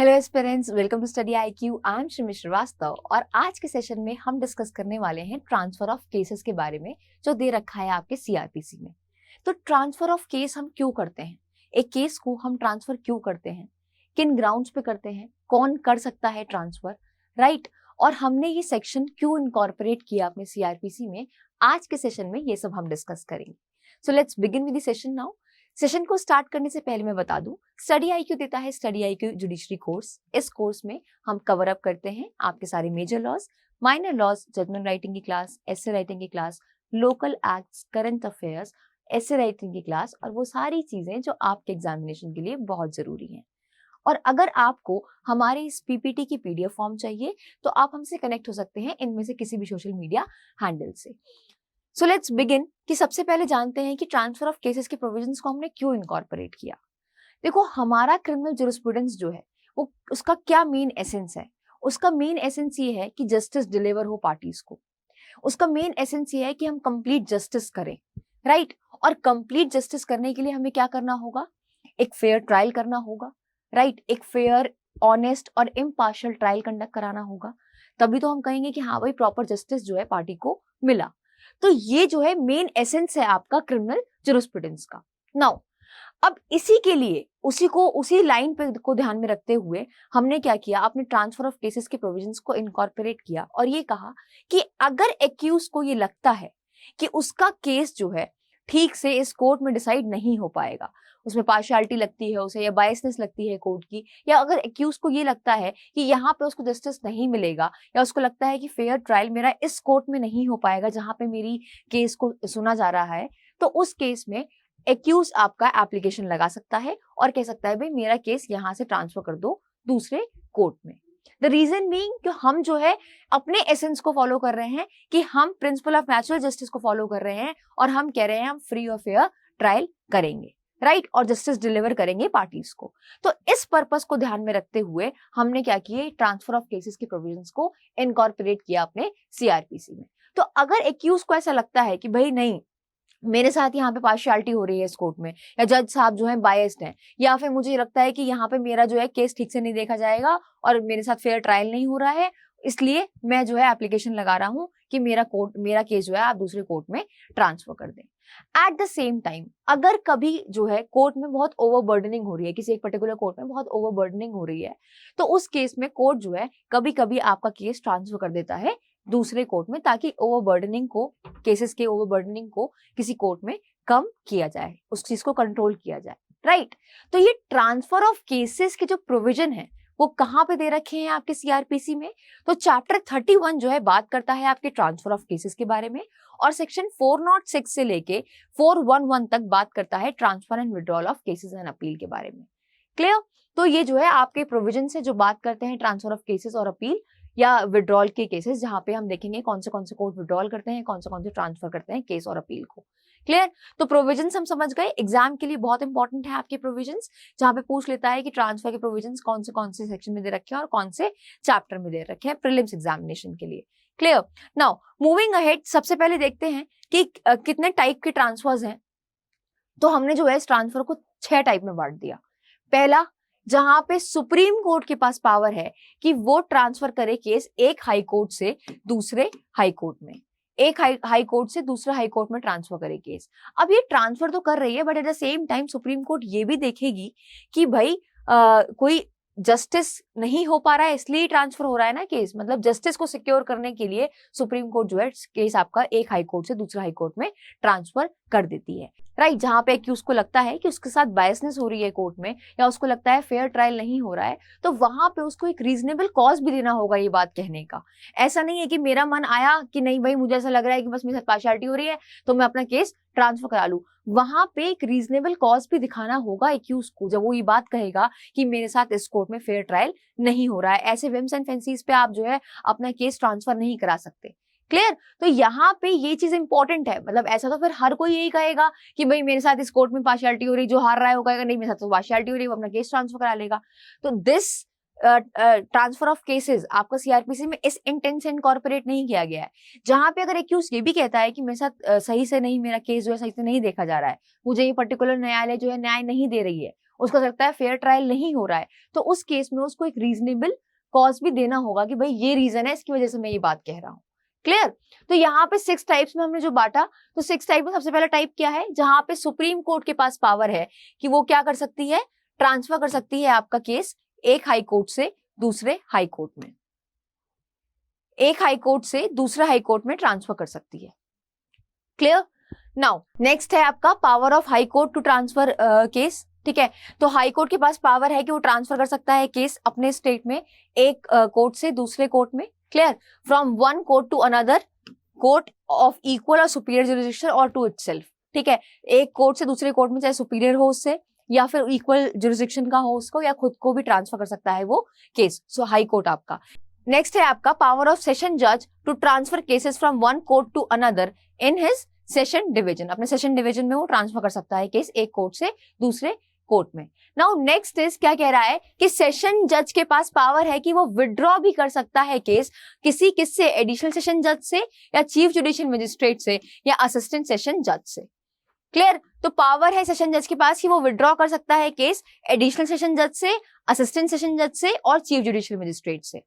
Hello aspirants, welcome to study IQ. I am Shimi Srivastava और आज के सेशन में हम डिस्कस करने वाले हैं ट्रांसफर ऑफ केसेस के बारे में जो दे रखा है आपके सीआरपीसी में। तो ट्रांसफर ऑफ केस हम क्यों करते हैं, एक केस को हम ट्रांसफर क्यों करते हैं, किन ग्राउंड्स पे करते हैं, कौन कर सकता है ट्रांसफर, राइट, और हमने ये सेक्शन क्यों इनकॉर्पोरेट किया अपने सीआरपीसी में, आज के सेशन में ये सब हम डिस्कस करेंगे। So let's begin with the session now. Session को स्टार्ट करने से पहले मैं बता दूं, स्टडी आईक्यू देता है स्टडी आईक्यू जुडिशरी कोर्स। इस कोर्स में हम कवर अप करते हैं आपके सारे major laws, minor laws, judgment writing की क्लास, एसे राइटिंग की class, local acts, current affairs, essay writing की क्लास और वो सारी चीजें जो आपके एग्जामिनेशन के लिए बहुत जरूरी हैं। और अगर आपको हमारे इस पीपीटी की पीडीएफ फॉर्म चाहिए तो आप हमसे कनेक्ट हो सकते हैं इनमें से किसी भी सोशल मीडिया हैंडल से। सो लेट्स बिगिन कि सबसे पहले जानते हैं कि ट्रांसफर ऑफ केसेस के प्रोविजंस को हमने क्यों इनकॉर्पोरेट किया। देखो, हमारा क्रिमिनल ज्यूरिस्प्रूडेंस जो है वो उसका क्या मेन एसेंस है, उसका मेन एसेंस ये है कि जस्टिस डिलीवर हो पार्टीज को। उसका मेन एसेंस ये है कि हम कंप्लीट जस्टिस करें, राइट। और कंप्लीट जस्टिस करने के लिए हमें क्या करना होगा, एक फेयर ट्रायल करना होगा, राइट। एक फेयर, ऑनेस्ट और इम्पार्शियल ट्रायल कंडक्ट कराना होगा, तभी तो हम कहेंगे कि हाँ भाई प्रॉपर जस्टिस जो है पार्टी को मिला। तो ये जो है मेन एसेंस है आपका क्रिमिनल ज्यूरिस्प्रूडेंस का। नाउ अब इसी के लिए उसी लाइन पे को ध्यान में रखते हुए हमने क्या किया, आपने ट्रांसफर ऑफ केसेस के प्रोविजंस को इनकॉर्पोरेट किया और ये कहा कि अगर एक्यूज को ये लगता है कि उसका केस जो है ठीक से इस कोर्ट में डिसाइड नहीं हो पाएगा, उसमें पार्शियलिटी लगती है उसे या बायसनेस लगती है कोर्ट की, या अगर एक्यूज को ये लगता है कि यहाँ पे उसको जस्टिस नहीं मिलेगा, या उसको लगता है कि फेयर ट्रायल मेरा इस कोर्ट में नहीं हो पाएगा जहां पे मेरी केस को सुना जा रहा है, तो उस केस में एक्यूज आपका एप्लीकेशन लगा सकता है और कह सकता है भाई मेरा केस यहाँ से ट्रांसफर कर दो दूसरे कोर्ट में। द रीजन बीइंग कि हम जो है अपने एसेंस को फॉलो कर रहे हैं, कि हम प्रिंसिपल ऑफ नेचुरल जस्टिस को फॉलो कर रहे हैं और हम कह रहे हैं हम फ्री और फेयर ट्रायल करेंगे, राइट, और जस्टिस डिलीवर करेंगे पार्टीज को। तो इस पर्पस को ध्यान में रखते हुए हमने क्या किया, ट्रांसफर ऑफ केसेस के प्रोविजंस को इनकॉर्पोरेट किया अपने सीआरपीसी में। तो अगर एक्यूज को ऐसा लगता है कि भाई नहीं, मेरे साथ यहाँ पे पार्शियलिटी हो रही है इस कोर्ट में, या जज साहब जो है बायस्ड हैं, या फिर मुझे लगता है कि यहाँ पे मेरा जो है केस ठीक से नहीं देखा जाएगा और मेरे साथ फेयर ट्रायल नहीं हो रहा है, इसलिए मैं जो है एप्लीकेशन लगा रहा हूँ कि मेरा केस जो है आप दूसरे कोर्ट में ट्रांसफर कर दें। एट द सेम टाइम अगर कभी जो है कोर्ट में बहुत ओवरबर्डनिंग हो रही है, किसी एक पर्टिकुलर कोर्ट में बहुत ओवरबर्डनिंग हो रही है, तो उस केस में कोर्ट जो है कभी कभी आपका केस ट्रांसफर कर देता है दूसरे कोर्ट में, ताकि ओवरबर्डनिंग को, केसेस के ओवरबर्डनिंग को किसी कोर्ट में कम किया जाए, उस चीज को कंट्रोल किया जाए, राइट। तो ये ट्रांसफर ऑफ केसेस के जो प्रोविजन है वो कहाँ पे दे रखे हैं आपके सीआरपीसी में, तो चैप्टर 31 जो है बात करता है आपके ट्रांसफर ऑफ केसेस के बारे में, और सेक्शन 406 से लेके 411 तक बात करता है transfer and withdrawal of cases and appeal के बारे में। क्लियर? तो ये जो है आपके प्रोविजन से जो बात करते हैं ट्रांसफर ऑफ केसेस और अपील या विड्रॉल के केसेस, जहां पे हम देखेंगे कौन से कोर्ट विड्रॉल करते हैं, कौन से ट्रांसफर करते हैं केस और अपील को। क्लियर? तो प्रोविजंस हम समझ गए। एग्जाम के लिए बहुत इंपॉर्टेंट है आपके प्रोविजंस, जहां पे पूछ लेता है कि ट्रांसफर के प्रोविजंस कौन से सेक्शन में दे रखे हैं और कौन से चैप्टर में दे रखे हैं प्रीलिम्स एग्जामिनेशन के लिए। क्लियर? नाउ मूविंग अहेड, सबसे पहले देखते हैं कि कितने टाइप के ट्रांसफर्स हैं। तो हमने जो है इस ट्रांसफर को 6 टाइप में बांट दिया। पहला, जहां पे सुप्रीम कोर्ट के पास पावर है कि वो ट्रांसफर करे केस एक हाई कोर्ट से दूसरे हाई कोर्ट में, एक हाई कोर्ट से दूसरे हाई कोर्ट में ट्रांसफर करे केस। अब ये ट्रांसफर तो कर रही है, but at the same time supreme court ये भी देखेगी कि भाई कोई जस्टिस नहीं हो पा रहा है इसलिए ट्रांसफर हो रहा है ना केस, मतलब जस्टिस को सिक्योर करने के लिए सुप्रीम कोर्ट जो है केस आपका एक हाई कोर्ट से दूसरे हाई कोर्ट में ट्रांसफर कर देती है, राइट। जहां पे कि उसको लगता है कि उसके साथ बायसनेस हो रही है कोर्ट में, या उसको लगता है फेयर ट्रायल नहीं हो रहा है, तो वहां पे उसको एक रीजनेबल कॉज भी देना होगा ये बात कहने का। ऐसा नहीं है कि मेरा मन आया कि नहीं भाई मुझे ऐसा लग रहा है कि बस मेरे साथ पार्शियलिटी हो रही है तो मैं अपना केस ट्रांसफर करा लूं। वहां पे एक रीजनेबल कॉज भी दिखाना होगा एक्यूज को, जब वो ये बात कहेगा कि मेरे साथ इस कोर्ट में फेयर ट्रायल नहीं हो रहा है। ऐसे विम्स एंड फैंसीज पे आप जो है अपना केस ट्रांसफर नहीं करा सकते। क्लियर? तो यहाँ पे ये चीज इंपॉर्टेंट है, मतलब ऐसा तो फिर हर कोई यही कहेगा कि भाई मेरे साथ इस कोर्ट में पार्शियलिटी हो रही, जो हार रहा है वो कहेगा नहीं मेरे साथ तो पार्शियलिटी हो रही, वो अपना केस ट्रांसफर करा लेगा। तो दिस ट्रांसफर ऑफ केसेस आपका सीआरपीसी में इस इंटेंट से इनकॉर्पोरेट नहीं किया गया है। जहां पे अगर एक्यूज ये भी कहता है कि मेरे साथ सही से नहीं, मेरा केस जो है सही से नहीं देखा जा रहा है, मुझे ये पर्टिकुलर न्यायालय जो है न्याय नहीं दे रही है, उसको लगता है फेयर ट्रायल नहीं हो रहा है, तो उस केस में उसको एक रीजनेबल कॉज भी देना होगा कि भाई ये रीजन है, इसकी वजह से मैं ये बात कह रहा हूँ। क्लियर? तो यहाँ पे 6 टाइप्स में हमने जो बांटा, तो 6 टाइप में सबसे पहला टाइप क्या है, जहां पे सुप्रीम कोर्ट के पास पावर है कि वो क्या कर सकती है, ट्रांसफर कर सकती है आपका केस एक हाई कोर्ट से दूसरे हाई कोर्ट में, एक हाई कोर्ट से दूसरे हाई कोर्ट में ट्रांसफर कर सकती है। क्लियर? नाउ नेक्स्ट है आपका power of high court to transfer case. ठीक है, तो हाई कोर्ट के पास पावर है कि वो ट्रांसफर कर सकता है केस अपने स्टेट में एक कोर्ट से दूसरे कोर्ट में। Clear? From one court to another court of equal और सुपीरियर जुरिडिक्शन और टू इटसेल्फ। ठीक है, एक कोर्ट से दूसरे कोर्ट में, चाहे सुपीरियर हो उससे या फिर इक्वल जुरिडिक्शन का हो उसको, या खुद को भी ट्रांसफर कर सकता है वो केस। सो हाई कोर्ट आपका। नेक्स्ट है आपका पावर ऑफ सेशन जज to transfer cases from one court to another in his session division. अपने सेशन डिवीजन में वो ट्रांसफर कर सकता है केस एक कोर्ट से दूसरे कोर्ट में। नाउ नेक्स्ट इज क्या कह रहा है कि सेशन जज के पास पावर है कि वो विड्रॉ भी कर सकता है केस किससे, एडिशनल सेशन जज से या चीफ जुडिशियल मजिस्ट्रेट से या असिस्टेंट सेशन जज से। क्लियर? तो पावर है सेशन जज के पास कि वो विड्रॉ कर सकता है केस एडिशनल सेशन जज से, असिस्टेंट सेशन जज से और चीफ जुडिशियल मजिस्ट्रेट से।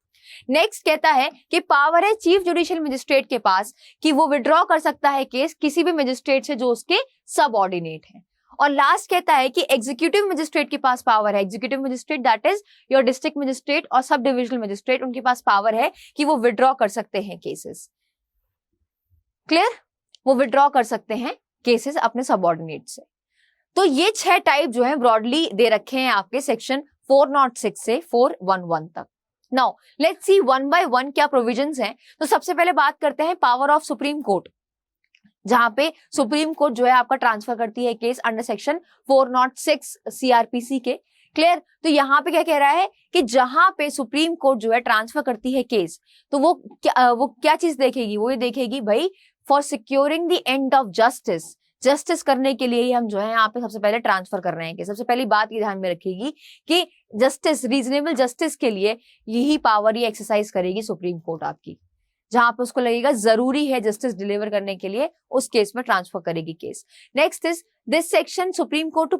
नेक्स्ट कहता है कि पावर है चीफ जुडिशियल मजिस्ट्रेट के पास कि वो विड्रॉ कर सकता है केस किसी भी मजिस्ट्रेट से जो उसके सबऑर्डिनेट है। और लास्ट कहता है कि एग्जीक्यूटिव मजिस्ट्रेट के पास पावर है, executive magistrate that is your district magistrate और सब डिविजनल मजिस्ट्रेट, उनके पास पावर है कि वो विड्रॉ कर सकते हैं केसेस। क्लियर? वो विड्रॉ कर सकते हैं केसेस अपने सबऑर्डिनेट से। तो ये 6 टाइप जो है ब्रॉडली दे रखे हैं आपके सेक्शन 406 से 411 तक। Now let's see one by one क्या प्रोविजंस हैं। तो सबसे पहले बात करते हैं पावर ऑफ सुप्रीम कोर्ट, जहां पे सुप्रीम कोर्ट जो है आपका ट्रांसफर करती है केस अंडर सेक्शन 406 सीआरपीसी के। क्लियर? तो यहाँ पे क्या कह रहा है कि जहां पे सुप्रीम कोर्ट जो है ट्रांसफर करती है केस, तो वो क्या चीज देखेगी, वो ये देखेगी भाई for securing the end of justice करने के लिए ही हम जो है यहाँ पे सबसे पहले ट्रांसफर कर रहे हैं। कि सबसे पहली बात ये ध्यान में रखेगी कि जस्टिस, रीजनेबल जस्टिस के लिए यही पावर ये एक्सरसाइज करेगी सुप्रीम कोर्ट आपकी। जहां पे उसको लगेगा जरूरी है जस्टिस डिलीवर करने के लिए, उस केस में ट्रांसफर करेगी case. Next is this section supreme court to,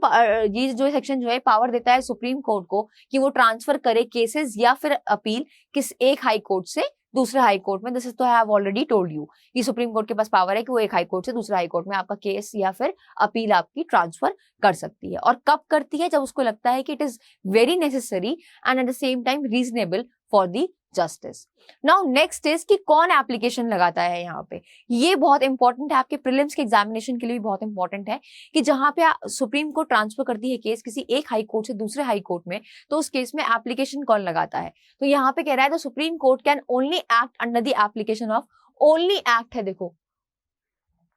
ये जो सेक्शन जो है पावर देता है सुप्रीम कोर्ट को कि वो ट्रांसफर करे केसेस या फिर अपील किस एक हाई कोर्ट से दूसरे हाई कोर्ट में। दिस इज तो I have already told you कि सुप्रीम कोर्ट के पास पावर है कि वो एक हाई कोर्ट से दूसरे हाई कोर्ट में आपका केस या फिर अपील आपकी ट्रांसफर कर सकती है। और कब करती है? जब उसको लगता है कि it is very necessary and eight the same time reasonable for the justice. Now next is कि कौन एप्लीकेशन लगाता है यहाँ पे। ये बहुत इंपॉर्टेंट है, आपके प्रीलिम्स के एग्जामिनेशन के लिए भी बहुत इंपॉर्टेंट है कि जहां पे सुप्रीम कोर्ट ट्रांसफर करती है केस किसी एक हाई कोर्ट से दूसरे हाई कोर्ट में, तो उस केस में एप्लीकेशन कौन लगाता है। तो यहाँ पे कह रहा है the supreme court can only act under the application of, only act है, देखो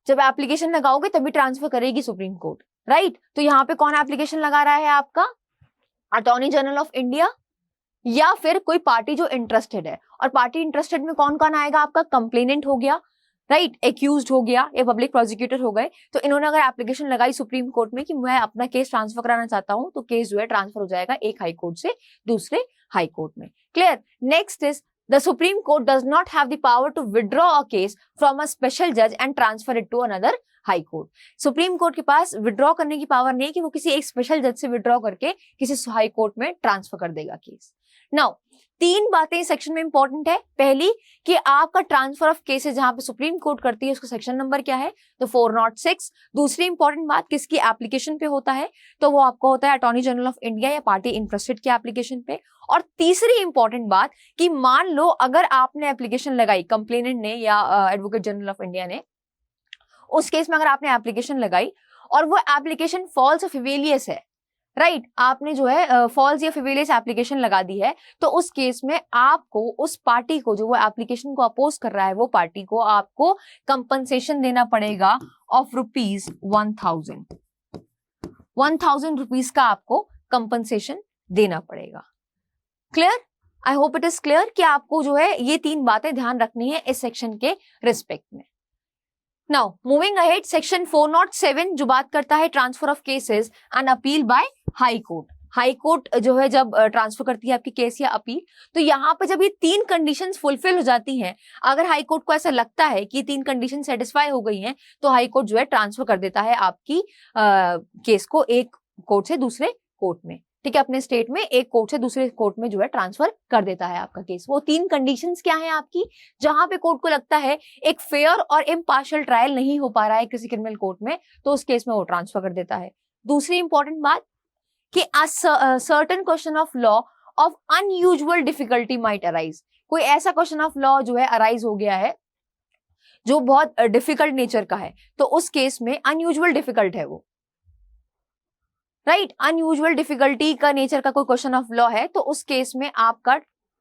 जब एप्लीकेशन लगाओगे तभी ट्रांसफर करेगी सुप्रीम कोर्ट, राइट। तो यहाँ पे कौन एप्लीकेशन लगा रहा है आपका, अटॉर्नी जनरल ऑफ इंडिया या फिर कोई पार्टी जो इंटरेस्टेड है। और पार्टी इंटरेस्टेड में कौन कौन आएगा आपका, कंप्लेनेंट हो गया, राइट, एक्यूज्ड हो गया या पब्लिक प्रोसिक्यूटर हो गए। तो इन्होंने अगर एप्लीकेशन लगाई सुप्रीम कोर्ट में कि मैं अपना केस ट्रांसफर कराना चाहता हूं, तो केस जो है ट्रांसफर हो जाएगा एक हाई कोर्ट से दूसरे हाई कोर्ट में। Clear? Next is the supreme court does not have the power to withdraw a case from a special जज and transfer it to another high court. Supreme court के पास withdraw करने की power नहीं है कि वो किसी एक स्पेशल जज से विड्रॉ करके किसी हाई कोर्ट में ट्रांसफर कर देगा केस। नाउ 3 बातें इस सेक्शन में इंपॉर्टेंट है। पहली कि आपका ट्रांसफर ऑफ केसेस जहां पे सुप्रीम कोर्ट करती है उसका सेक्शन नंबर क्या है, तो 406। दूसरी इंपॉर्टेंट बात किसकी एप्लीकेशन पे होता है, तो वो आपको होता है अटॉर्नी जनरल ऑफ इंडिया या पार्टी इंटरेस्टेड की एप्लीकेशन पे। और तीसरी इंपॉर्टेंट बात कि मान लो अगर आपने एप्लीकेशन लगाई, कंप्लेनेंट ने या एडवोकेट जनरल ऑफ इंडिया ने, उस केस में अगर आपने एप्लीकेशन लगाई और वो एप्लीकेशन फॉल्स और फिवेलियस है, राइट, आपने जो है फॉल्स या फिवेलियस एप्लीकेशन लगा दी है, तो उस केस में आपको उस पार्टी को जो वो एप्लीकेशन को अपोज कर रहा है, वो पार्टी को आपको कंपनसेशन देना पड़ेगा ऑफ ₹1000 ₹1000 का आपको कंपनसेशन देना पड़ेगा। Clear? I hope it is clear कि आपको जो है ये 3 बातें ध्यान रखनी है इस सेक्शन के रिस्पेक्ट में। नाउ मूविंग अहेड, सेक्शन 407 जो बात करता है transfer of cases and appeal by high court. High court जो है जब ट्रांसफर करती है आपकी केस या अपील, तो यहाँ पे जब ये 3 कंडीशंस फुलफिल हो जाती हैं, अगर हाई कोर्ट को ऐसा लगता है कि 3 कंडीशन सेटिस्फाई हो गई हैं, तो हाई कोर्ट जो है ट्रांसफर कर देता है आपकी केस को एक कोर्ट से दूसरे कोर्ट में, ठीक है, अपने स्टेट में एक कोर्ट से दूसरे कोर्ट में जो है ट्रांसफर कर देता है आपका केस। वो 3 कंडीशंस क्या है आपकी, जहां पे कोर्ट को लगता है एक फेयर और इम्पार्शियल ट्रायल नहीं हो पा रहा है किसी क्रिमिनल कोर्ट में, तो उस केस में वो ट्रांसफर कर देता है। दूसरी इंपॉर्टेंट बात कि certain question of law of unusual difficulty might arise, कोई ऐसा क्वेश्चन ऑफ लॉ जो है अराइज हो गया है जो बहुत डिफिकल्ट नेचर का है, तो उस केस में अनयूजुअल डिफिकल्ट है वो, राइट, अनयूजुअल डिफिकल्टी का नेचर का कोई क्वेश्चन ऑफ लॉ है, तो उस केस में आपका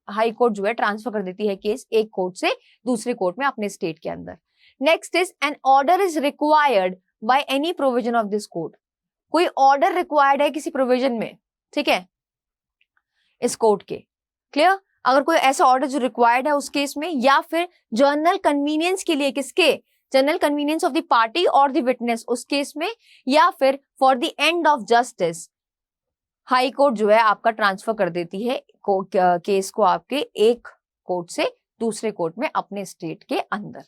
हाई कोर्ट जो है ट्रांसफर कर देती है केस एक कोर्ट से दूसरे कोर्ट में अपने स्टेट के अंदर। Next is an order is required by any provision of this court, कोई ऑर्डर रिक्वायर्ड है किसी प्रोविजन में, ठीक है, इस कोर्ट के, क्लियर, अगर कोई ऐसा ऑर्डर जो रिक्वायर्ड है उस केस में, या फिर जर्नल कन्वीनियंस के लिए, किसके, general convenience of the party और द विटनेस उस केस में, या फिर for the end of justice, high court जो है आपका ट्रांसफर कर देती है केस को आपके एक कोर्ट से दूसरे कोर्ट में अपने स्टेट के अंदर।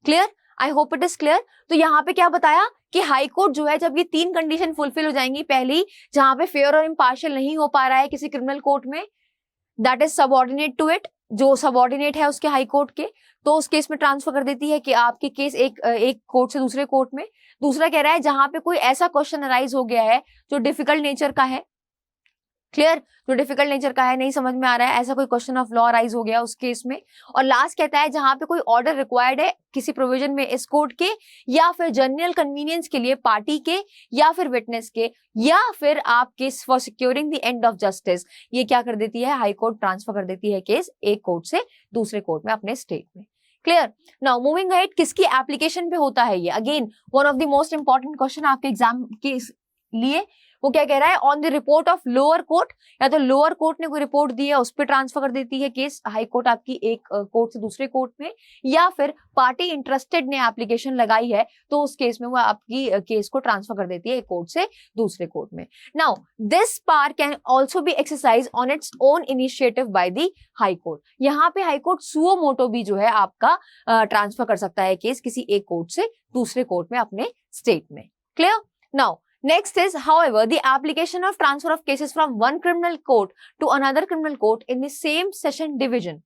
Clear, I hope it is clear. तो यहाँ पे क्या बताया कि हाई कोर्ट जो है जब ये 3 कंडीशन फुलफिल हो जाएंगी, पहली जहां पे फेयर और इम्पार्शियल नहीं हो पा रहा है किसी क्रिमिनल कोर्ट में, that is subordinate to it, जो सबऑर्डिनेट है उसके हाई कोर्ट के, तो उस केस में ट्रांसफर कर देती है कि आपके केस एक कोर्ट से दूसरे कोर्ट में। दूसरा कह रहा है जहां पे कोई ऐसा क्वेश्चन अराइज हो गया है जो डिफिकल्ट नेचर का है, क्लियर, जो डिफिकल्ट नेचर का है, नहीं समझ में आ रहा है, ऐसा कोई क्वेश्चन ऑफ लॉ राइज हो गया उस केस में। और लास्ट कहता है जहां पे कोई ऑर्डर रिक्वायर्ड है किसी प्रोविजन में इस कोर्ट के, या फिर जनरल कन्वीनियंस के लिए पार्टी के, या फिर विटनेस के, या फिर आप case for securing the end of justice, ये क्या कर देती है, हाई कोर्ट ट्रांसफर कर देती है केस एक कोर्ट से दूसरे कोर्ट में अपने स्टेट में। क्लियर, नाउ मूविंग अहेड, किसकी एप्लीकेशन पे होता है ये, again one of the most important question आपके एग्जाम के लिए। वो क्या कह रहा है, on the report of lower court, या तो लोअर कोर्ट ने कोई रिपोर्ट दी है उस पर ट्रांसफर कर देती है केस हाई कोर्ट आपकी एक कोर्ट से दूसरे कोर्ट में, या फिर पार्टी इंटरेस्टेड ने एप्लीकेशन लगाई है तो उस केस में वो आपकी केस को ट्रांसफर कर देती है एक कोर्ट से दूसरे कोर्ट में। Now this power can also be exercise on its own initiative by the high court, यहाँ पे हाई कोर्ट सुओ मोटो भी जो है आपका ट्रांसफर कर सकता है केस किसी एक कोर्ट से दूसरे कोर्ट में अपने स्टेट में। Clear, now next is, however, the application of transfer of cases from one criminal court to another criminal court in the same session division,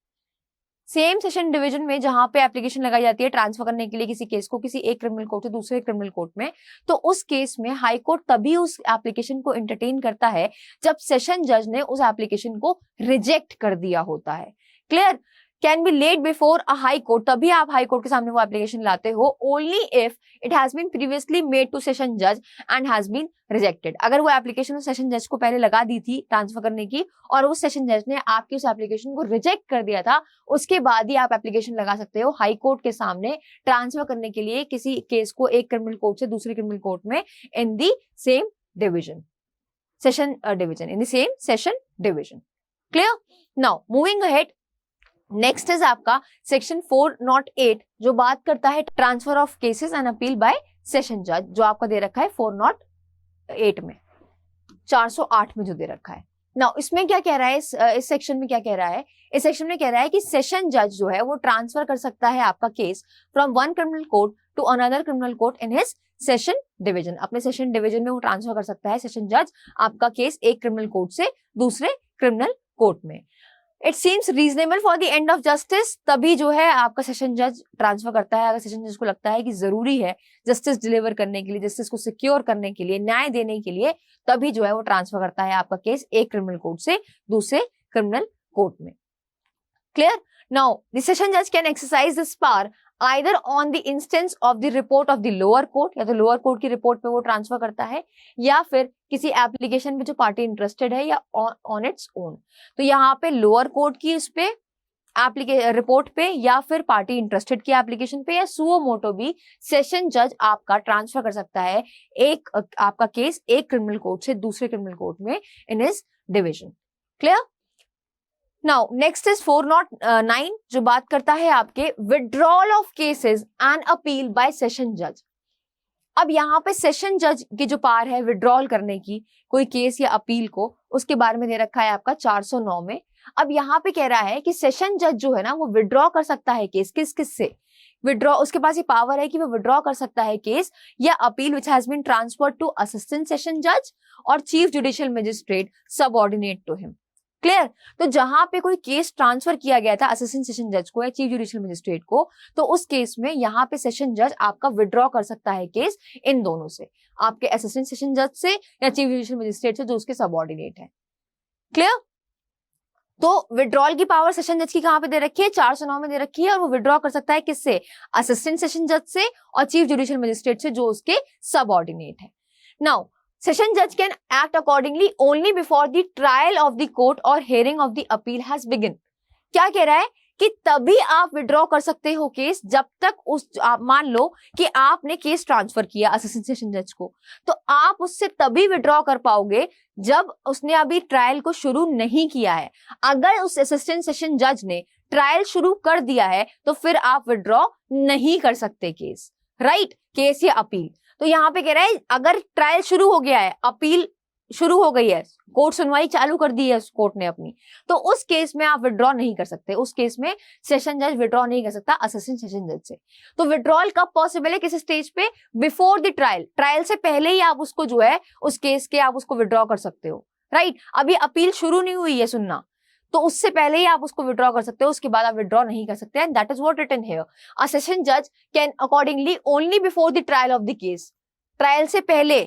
same session division में जहां पे एप्लीकेशन लगाई जाती है ट्रांसफर करने के लिए किसी केस को किसी एक क्रिमिनल कोर्ट से दूसरे क्रिमिनल कोर्ट में, तो उस केस में हाई कोर्ट तभी उस एप्लीकेशन को एंटरटेन करता है जब सेशन जज ने उस एप्लीकेशन को रिजेक्ट कर दिया होता है। Clear, can be laid before a high court, तभी आप हाई कोर्ट के सामने वो एप्लीकेशन लाते हो, only if it has been previously made to session जज एंड हैज बीन रिजेक्टेड। अगर वो एप्लीकेशन सेशन जज को पहले लगा दी थी ट्रांसफर करने की और उस सेशन जज ने आपकी उस एप्लीकेशन को रिजेक्ट कर दिया था, उसके बाद ही आप एप्लीकेशन लगा सकते हो हाई कोर्ट के सामने ट्रांसफर करने के लिए किसी केस को एक क्रिमिनल कोर्ट से दूसरे क्रिमिनल कोर्ट में in the same division, session division, in the same session division. Clear, now moving ahead, next is आपका सेक्शन 408 जो बात करता है transfer of cases and appeal by session जज, जो आपका दे रखा है 408 में, 408 में जो दे रखा है। नाउ इसमें क्या कह रहा है, इस सेक्शन में क्या कह रहा है, इस सेक्शन में कह रहा है कि सेशन जज जो है वो ट्रांसफर कर सकता है आपका case from one criminal court to another criminal court in his session division, अपने सेशन डिवीजन में वो ट्रांसफर कर सकता है सेशन जज आपका केस एक क्रिमिनल कोर्ट से दूसरे क्रिमिनल कोर्ट में। It seems reasonable for the end of justice, तभी जो है आपका सेशन जज ट्रांसफर करता है अगर सेशन जज को लगता है कि जरूरी है जस्टिस डिलीवर करने के लिए, जस्टिस को सिक्योर करने के लिए, न्याय देने के लिए, तभी जो है वो ट्रांसफर करता है आपका केस एक क्रिमिनल कोर्ट से दूसरे क्रिमिनल कोर्ट में। क्लियर, नाउ द सेशन जज can exercise this power either on the instance of the report of the lower court, या तो लोअर कोर्ट की रिपोर्ट पे वो ट्रांसफर करता है, या फिर किसी एप्लीकेशन में जो पार्टी इंटरेस्टेड है, या ऑन इट्स ओन। तो यहाँ पे लोअर कोर्ट की उस पे रिपोर्ट पे, या फिर पार्टी इंटरेस्टेड की एप्लीकेशन पे, या सुओ मोटो भी सेशन जज आपका ट्रांसफर कर सकता है एक आपका केस एक क्रिमिनल कोर्ट से दूसरे क्रिमिनल कोर्ट में in his division. Clear, now next is 409 जो बात करता है आपके withdrawal of cases and appeal by session जज। अब यहाँ पे सेशन जज की जो पावर है विड्रॉल करने की कोई केस या अपील को, उसके बारे में दे रखा है आपका 409 में। अब यहाँ पे कह रहा है कि सेशन जज जो है ना वो विड्रॉ कर सकता है केस, किस से विड्रॉ, उसके पास ये पावर है कि वो विड्रॉ कर सकता है केस या appeal which has been transferred to assistant session जज और chief judicial magistrate subordinate to him. Clear? तो जहां पे कोई केस ट्रांसफर किया गया था असिस्टेंट सेशन जज को या चीफ जुडिशियल मजिस्ट्रेट को, तो उस केस में यहाँ पे सेशन जज आपका विड्रॉ कर सकता है केस इन दोनों से, आपके असिस्टेंट सेशन जज से या चीफ जुडिशियल मजिस्ट्रेट से जो उसके सबऑर्डिनेट है। क्लियर? तो विड्रॉल की पावर सेशन जज की कहां पे दे रखी है? 409 में दे रखी है, और वो विड्रॉ कर सकता है किससे? असिस्टेंट सेशन जज से और चीफ जुडिशियल मजिस्ट्रेट से जो उसके सबऑर्डिनेट है। Now session judge can act accordingly only before the trial of the court or hearing of the appeal has begun। क्या कह रहा है कि तभी आप विड्रॉ कर सकते हो केस जब तक आप मान लो कि आपने केस ट्रांसफर किया असिस्टेंट सेशन जज को, तो आप उससे तभी विड्रॉ कर पाओगे जब उसने अभी ट्रायल को शुरू नहीं किया है। अगर उस असिस्टेंट सेशन जज ने ट्रायल शुरू कर दिया है तो फिर आप विड्रॉ नहीं कर सकते केस, राइट? केस या अपील। तो यहाँ पे कह रहा है अगर ट्रायल शुरू हो गया है, अपील शुरू हो गई है, कोर्ट सुनवाई चालू कर दी है कोर्ट ने अपनी, तो उस केस में आप विड्रॉ नहीं कर सकते। उस केस में सेशन जज विड्रॉ नहीं कर सकता असिस्टेंट सेशन जज से। तो विड्रॉल कब पॉसिबल है, किस स्टेज पे? बिफोर द ट्रायल, ट्रायल से पहले ही आप उसको जो है उस केस के आप उसको विड्रॉ कर सकते हो, राइट? अभी अपील शुरू नहीं हुई है सुनना, तो उससे पहले ही आप उसको विड्रॉ कर सकते हो, उसके बाद आप विड्रॉ नहीं कर सकते। And that is what written here, a session जज can accordingly only before the trial of the case, trial से पहले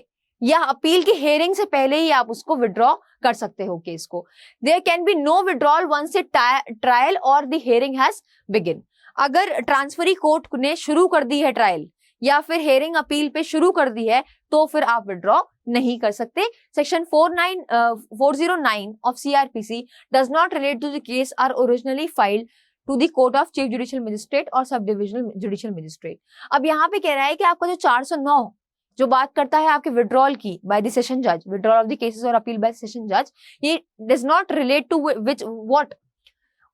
या अपील की हेयरिंग से पहले ही आप उसको विड्रॉ कर सकते हो केस को। There can be no withdrawal once the trial और द हियरिंग हैज बिगिन। अगर ट्रांसफरी कोर्ट ने शुरू कर दी है ट्रायल या फिर हेयरिंग अपील पे शुरू कर दी है तो फिर आप विड्रॉ नहीं कर सकते। Section 409 of CrPC does not relate to the case are originally filed to the court of chief judicial magistrate और सब डिविजनल जुडिशियल मजिस्ट्रेट। अब यहाँ पे कह रहा है कि आपका जो 409 जो बात करता है आपके विड्रॉल की बाय द सेशन जज, विड्रॉल ऑफ द केसेस और अपील बाय सेशन जज, ये does not relate to which what,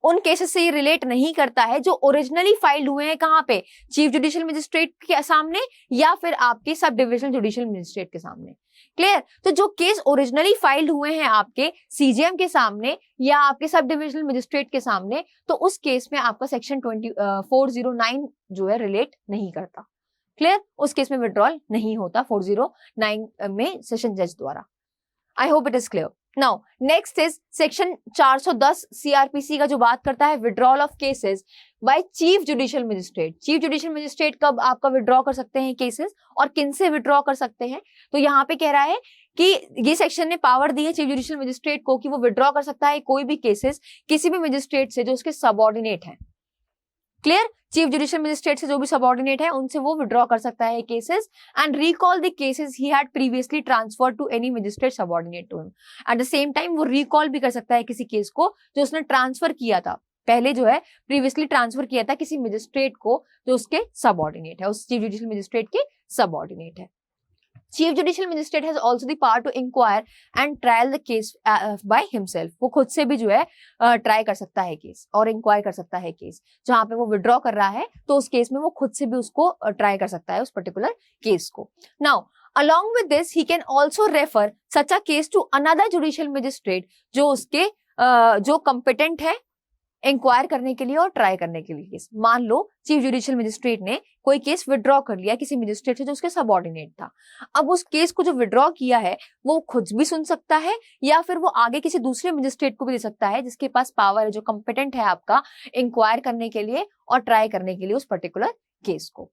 उन केसेस से ये रिलेट नहीं करता है जो ओरिजिनली फाइल्ड हुए हैं कहाँ पे? चीफ जुडिशियल मजिस्ट्रेट के सामने या फिर आपके सब डिविजनल जुडिशियल मजिस्ट्रेट के सामने। क्लियर? तो जो केस ओरिजिनली फाइल्ड हुए हैं आपके सीजेएम के सामने या आपके सब डिविजनल मजिस्ट्रेट के सामने, तो उस केस में आपका सेक्शन 409 जो है रिलेट नहीं करता। क्लियर? उस केस में विड्रॉल नहीं होता 409 में सेशन जज द्वारा। आई hope it is clear. Now next is section 410 CrPC का जो बात करता है withdrawal of cases by chief judicial magistrate. Chief judicial magistrate कब आपका विड्रॉ कर सकते हैं केसेस और किन से विड्रॉ कर सकते हैं? तो यहाँ पे कह रहा है कि ये सेक्शन ने पावर दी है चीफ जुडिशियल मजिस्ट्रेट को कि वो विड्रॉ कर सकता है कोई भी केसेस किसी भी मजिस्ट्रेट से जो उसके सबऑर्डिनेट है। क्लियर? चीफ जुडिशियल मजिस्ट्रेट से जो भी सबऑर्डिनेट है उनसे वो विड्रॉ कर सकता है cases and recall the cases he had previously transferred to any magistrate subordinate to him. At the same time वो रिकॉल भी कर सकता है किसी केस को जो उसने ट्रांसफर किया था, पहले जो है प्रीवियसली ट्रांसफर किया था किसी मजिस्ट्रेट को जो उसके सबऑर्डिनेट है, उस चीफ जुडिशियल मजिस्ट्रेट के सबऑर्डिनेट है। Chief judicial magistrate has also the power to inquire and trial the case by himself. वो खुद से भी जो है ट्राई कर सकता है केस और इंक्वायर कर सकता है केस। जहां पे वो विड्रॉ कर रहा है तो उस केस में वो खुद से भी उसको ट्राई कर सकता है उस पर्टिकुलर केस को। Now along with this he can also refer such a case to another judicial magistrate जो उसके जो competent है इंक्वायर करने के लिए और ट्राई करने के लिए केस। मान लो चीफ जुडिशियल मजिस्ट्रेट ने कोई केस विड्रॉ कर लिया किसी मजिस्ट्रेट से जो उसके सबऑर्डिनेट था। अब उस केस को जो विड्रॉ किया है वो खुद भी सुन सकता है या फिर वो आगे किसी दूसरे मजिस्ट्रेट को भी दे सकता है जिसके पास पावर है, जो कंपिटेंट है आपका इंक्वायर करने के लिए और ट्राई करने के लिए उस पर्टिकुलर केस को।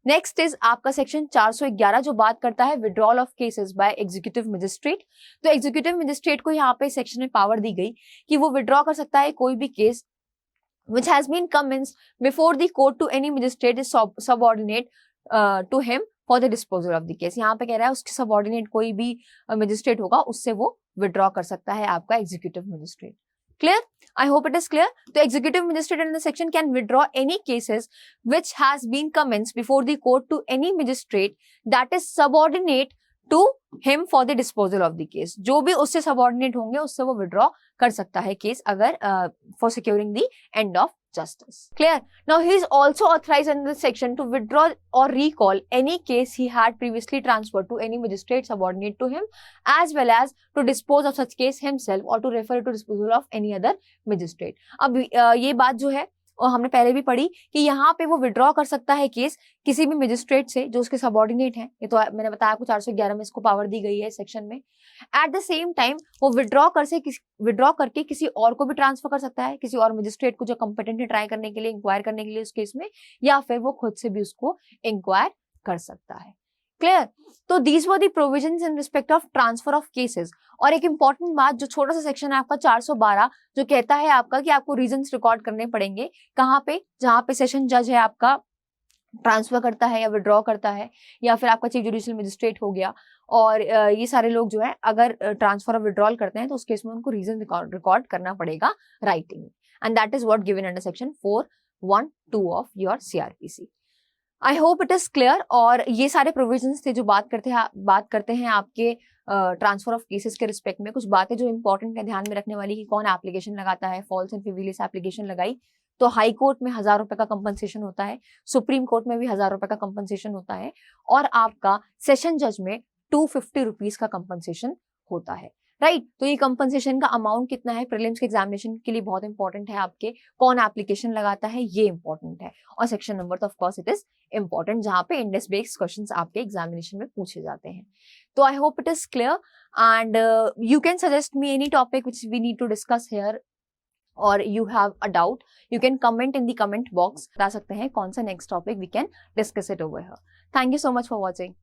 नेक्स्ट इज आपका सेक्शन 411 जो बात करता है withdrawal of cases bye executive magistrate. तो एग्जीक्यूटिव मजिस्ट्रेट को यहाँ पे सेक्शन में पावर दी गई कि वो विड्रॉ कर सकता है कोई भी case which has been commenced before the court to any magistrate is subordinate to him for the disposal of the case। यहाँ पे कह रहा है उसके सबऑर्डिनेट कोई भी मजिस्ट्रेट होगा उससे वो विड्रॉ कर सकता है आपका executive magistrate. Clear? I hope it is clear. The executive magistrate in the section can withdraw any cases which has been commenced before the court to any magistrate that is subordinate to him for the disposal of the case। जो भी उससे subordinate होंगे उससे वो withdraw कर सकता है case अगर for securing the end of justice। Clear? Now he is also authorized under this section to withdraw or recall any case he had previously transferred to any magistrate subordinate to him as well as to dispose of such case himself or to refer it to disposal of any other magistrate। अब ये बात जो है और हमने पहले भी पढ़ी कि यहाँ पे वो विड्रॉ कर सकता है केस किसी भी मजिस्ट्रेट से जो उसके सबऑर्डिनेट है। ये तो मैंने बताया आपको 411 में इसको पावर दी गई है सेक्शन में। एट द सेम टाइम वो विड्रॉ करके किसी और को भी ट्रांसफर कर सकता है, किसी और मजिस्ट्रेट को जो कंपिटेंट है ट्राई करने के लिए, इंक्वायर करने के लिए उस केस में, या फिर वो खुद से भी उसको इंक्वायर कर सकता है। क्लियर? तो these were the provisions in respect of transfer of cases. और एक इंपॉर्टेंट बात, जो छोटा सा सेक्शन है आपका 412 जो कहता है आपका कि आपको रीजंस रिकॉर्ड करने पड़ेंगे कहाँ पे, जहां पे सेशन जज है आपका ट्रांसफर करता है या विड्रॉ करता है, या फिर आपका चीफ जुडिशियल मजिस्ट्रेट हो गया, और ये सारे लोग जो है अगर ट्रांसफर और विड्रॉल करते हैं तो उस केस में उनको रीजन रिकॉर्ड करना पड़ेगा राइटिंग में, and that is what given under section 412 of your CrPC. I hope it is clear. और ये सारे प्रोविजंस थे जो बात करते हैं आपके ट्रांसफर ऑफ केसेस के रिस्पेक्ट में। कुछ बातें जो इंपॉर्टेंट है ध्यान में रखने वाली कि कौन एप्लीकेशन लगाता है, फॉल्स एंड फ्रिवोलियस एप्लीकेशन लगाई तो हाई कोर्ट में 1000 रुपए का कंपनसेशन होता है, सुप्रीम कोर्ट में भी 1000 रुपए का कंपनसेशन होता है, और आपका सेशन जज में 250 रुपीज का कंपनसेशन होता है। राइट? तो ये कंपनसेशन का अमाउंट कितना है प्रीलिम्स के एग्जामिनेशन के लिए बहुत इंपॉर्टेंट है, आपके कौन एप्लीकेशन लगाता है ये इंपॉर्टेंट है, और सेक्शन नंबर तो of course it is important जहां पे इंडेक्स बेस्ड क्वेश्चंस आपके एग्जामिनेशन में पूछे जाते हैं। तो I hope it is clear, and you can suggest me any topic which we need to discuss here, और you have a doubt you can comment in the comment box. बता सकते हैं कौन सा next topic we can discuss it over here. Thank you so much for watching.